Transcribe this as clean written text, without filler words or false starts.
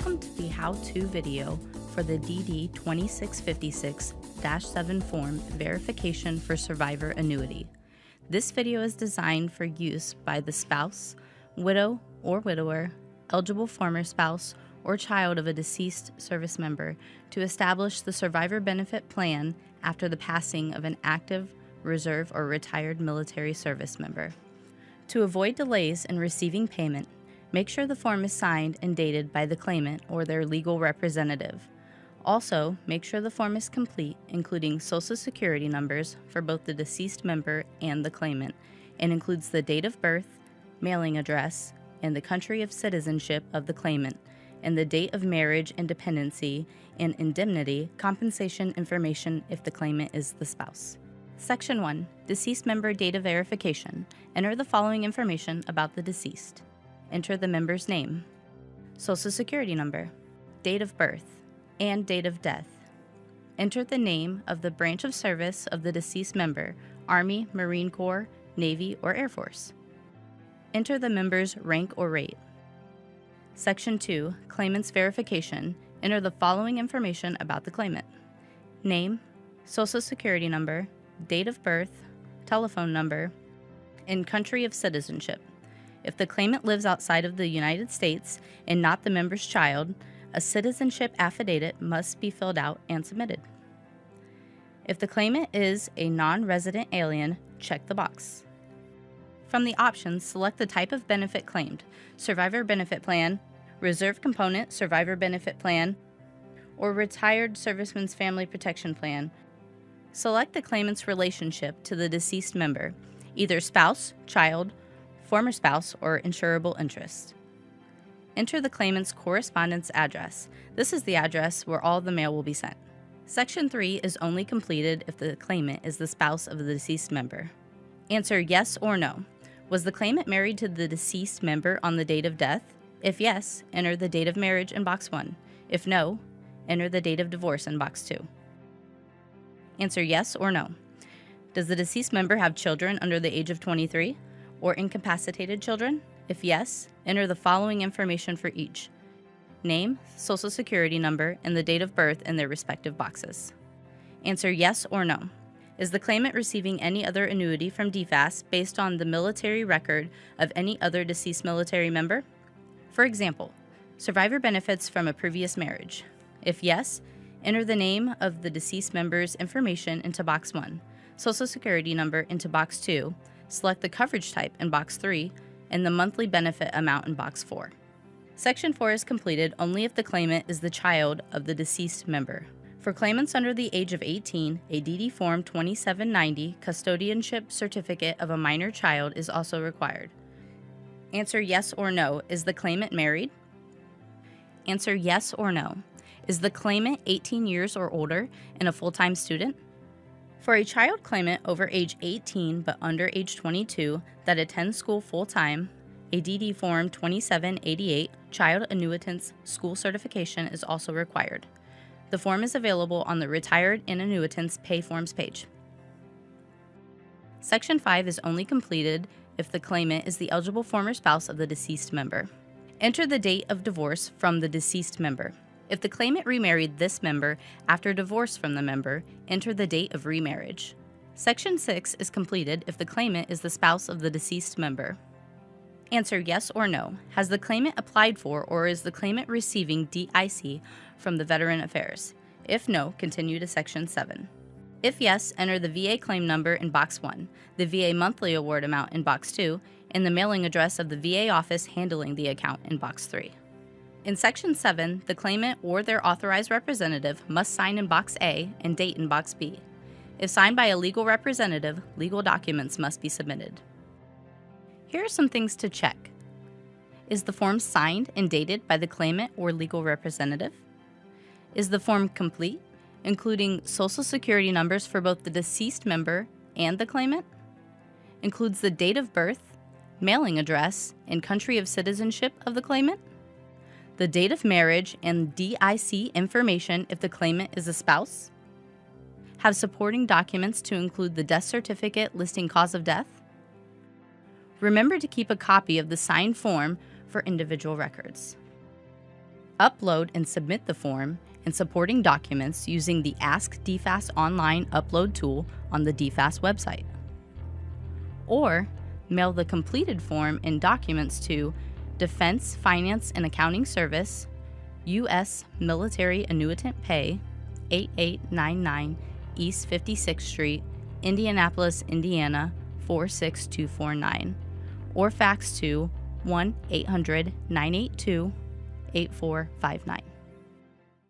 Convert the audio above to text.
Welcome to the how-to video for the DD 2656-7 form verification for survivor annuity. This video is designed for use by the spouse, widow or widower, eligible former spouse, or child of a deceased service member to establish the survivor benefit plan after the passing of an active, reserve, or retired military service member. To avoid delays in receiving payment, make sure the form is signed and dated by the claimant or their legal representative. Also, make sure the form is complete, including Social Security numbers for both the deceased member and the claimant, and includes the date of birth, mailing address, and the country of citizenship of the claimant, and the date of marriage and dependency, and indemnity compensation information if the claimant is the spouse. Section 1. Deceased Member Data Verification. Enter the following information about the deceased. Enter the member's name, Social Security number, date of birth, and date of death. Enter the name of the branch of service of the deceased member, Army, Marine Corps, Navy, or Air Force. Enter the member's rank or rate. Section 2. Claimant's Verification. Enter the following information about the claimant: name, Social Security number, date of birth, telephone number, and country of citizenship. If the claimant lives outside of the United States and not the member's child, a citizenship affidavit must be filled out and submitted. If the claimant is a non-resident alien, check the box. From the options, select the type of benefit claimed: Survivor Benefit Plan, Reserve Component Survivor Benefit Plan, or Retired Serviceman's Family Protection Plan. Select the claimant's relationship to the deceased member, either spouse, child, former spouse, or insurable interest. Enter the claimant's correspondence address. This is the address where all the mail will be sent. Section 3 is only completed if the claimant is the spouse of the deceased member. Answer yes or no. Was the claimant married to the deceased member on the date of death? If yes, enter the date of marriage in box 1. If no, enter the date of divorce in box 2. Answer yes or no. Does the deceased member have children under the age of 23? Or incapacitated children? If yes, enter the following information for each: name, Social Security number, and the date of birth in their respective boxes. Answer yes or no. Is the claimant receiving any other annuity from DFAS based on the military record of any other deceased military member? For example, survivor benefits from a previous marriage. If yes, enter the name of the deceased member's information into box 1, Social Security number into box 2, select the coverage type in box 3, and the monthly benefit amount in box 4. Section 4 is completed only if the claimant is the child of the deceased member. For claimants under the age of 18, a DD Form 2790 custodianship certificate of a minor child is also required. Answer yes or no. Is the claimant married? Answer yes or no. Is the claimant 18 years or older and a full-time student? For a child claimant over age 18 but under age 22 that attends school full-time, a DD Form 2788 Child Annuitant's School Certification is also required. The form is available on the Retired and Annuitants Pay Forms page. Section 5 is only completed if the claimant is the eligible former spouse of the deceased member. Enter the date of divorce from the deceased member. If the claimant remarried this member after divorce from the member, enter the date of remarriage. Section 6 is completed if the claimant is the spouse of the deceased member. Answer yes or no. Has the claimant applied for or is the claimant receiving DIC from the Veteran Affairs? If no, continue to Section 7. If yes, enter the VA claim number in box 1, the VA monthly award amount in box 2, and the mailing address of the VA office handling the account in box 3. In Section 7, the claimant or their authorized representative must sign in box A and date in box B. If signed by a legal representative, legal documents must be submitted. Here are some things to check. Is the form signed and dated by the claimant or legal representative? Is the form complete, including Social Security numbers for both the deceased member and the claimant? Includes the date of birth, mailing address, and country of citizenship of the claimant? The date of marriage and DIC information if the claimant is a spouse? Have supporting documents to include the death certificate listing cause of death? Remember to keep a copy of the signed form for individual records. Upload and submit the form and supporting documents using the Ask DFAS online upload tool on the DFAS website. Or mail the completed form and documents to Defense Finance and Accounting Service, U.S. Military Annuitant Pay, 8899 East 56th Street, Indianapolis, Indiana, 46249, or fax to 1-800-982-8459.